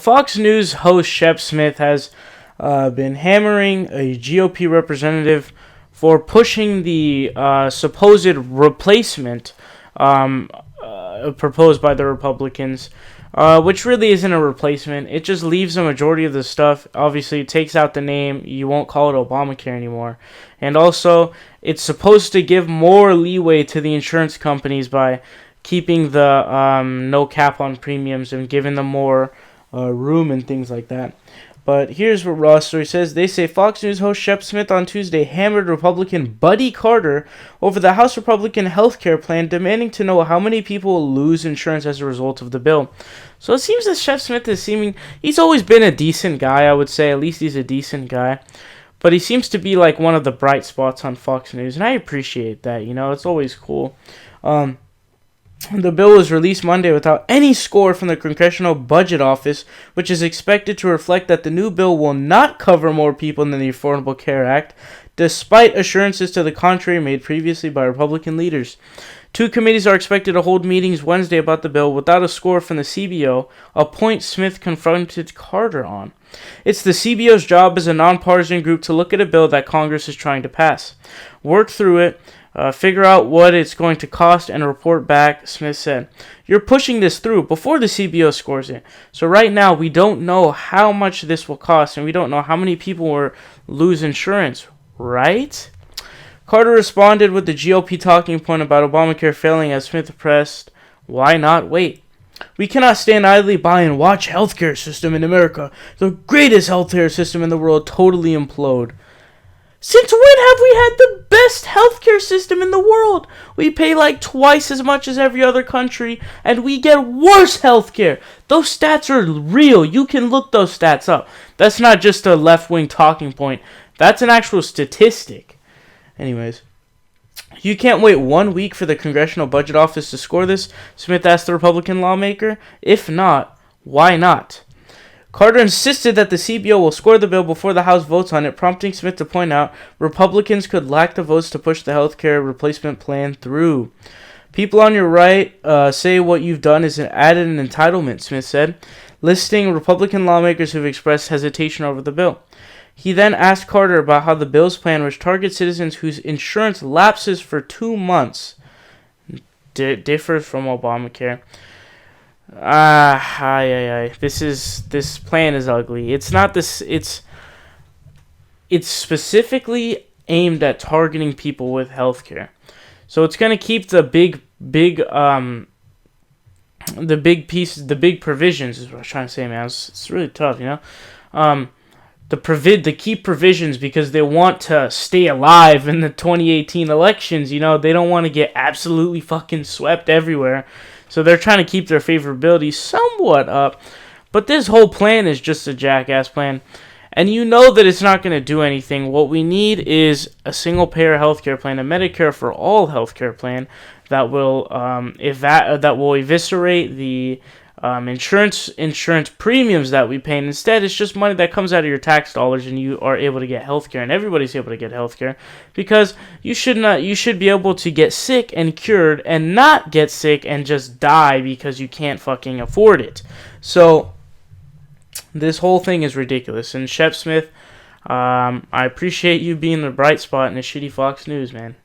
Fox News host Shep Smith has been hammering a GOP representative for pushing the supposed replacement proposed by the Republicans, which really isn't a replacement. It just leaves the majority of the stuff. Obviously, it takes out the name. You won't call it Obamacare anymore. And also, it's supposed to give more leeway to the insurance companies by keeping the no cap on premiums and giving them more room and things like that. But here's what Raw Story says. They say Fox News host Shep Smith on Tuesday hammered Republican Buddy Carter over the House Republican health care plan, demanding to know how many people will lose insurance as a result of the bill. So it seems that Shep Smith he's always been a decent guy, I would say. At least he's a decent guy. But he seems to be like one of the bright spots on Fox News, and I appreciate that. It's always cool. The bill was released Monday without any score from the Congressional Budget Office, which is expected to reflect that the new bill will not cover more people than the Affordable Care Act, despite assurances to the contrary made previously by Republican leaders. Two committees are expected to hold meetings Wednesday about the bill without a score from the CBO, a point Smith confronted Carter on. It's the CBO's job as a nonpartisan group to look at a bill that Congress is trying to pass, work through it, figure out what it's going to cost, and report back, Smith said. You're pushing this through before the CBO scores it. So right now, we don't know how much this will cost, and we don't know how many people will lose insurance, right? Carter responded with the GOP talking point about Obamacare failing as Smith pressed, why not wait? We cannot stand idly by and watch healthcare system in America, the greatest healthcare system in the world, totally implode. Since when have we had the best healthcare system in the world? We pay like twice as much as every other country, and we get worse healthcare. Those stats are real. You can look those stats up. That's not just a left-wing talking point. That's an actual statistic. Anyways, you can't wait 1 week for the Congressional Budget Office to score this? Smith asked the Republican lawmaker. If not, why not? Carter insisted that the CBO will score the bill before the House votes on it, prompting Smith to point out Republicans could lack the votes to push the health care replacement plan through. People on your right say what you've done is added an entitlement, Smith said, listing Republican lawmakers who've expressed hesitation over the bill. He then asked Carter about how the bill's plan, which targets citizens whose insurance lapses for 2 months, differs from Obamacare. This plan is ugly. It's not this. It's specifically aimed at targeting people with healthcare. So it's gonna keep the big provisions is what I was trying to say, man. It's really tough, the key provisions, because they want to stay alive in the 2018 elections. They don't want to get absolutely fucking swept everywhere. So they're trying to keep their favorability somewhat up. But this whole plan is just a jackass plan. And you know that it's not going to do anything. What we need is a single-payer healthcare plan, a Medicare for all healthcare plan that will eviscerate the insurance premiums that we pay. And instead, it's just money that comes out of your tax dollars, and you are able to get healthcare, and everybody's able to get healthcare, because you should be able to get sick and cured, and not get sick and just die because you can't fucking afford it. So this whole thing is ridiculous. And Shep Smith, I appreciate you being the bright spot in the shitty Fox News, man.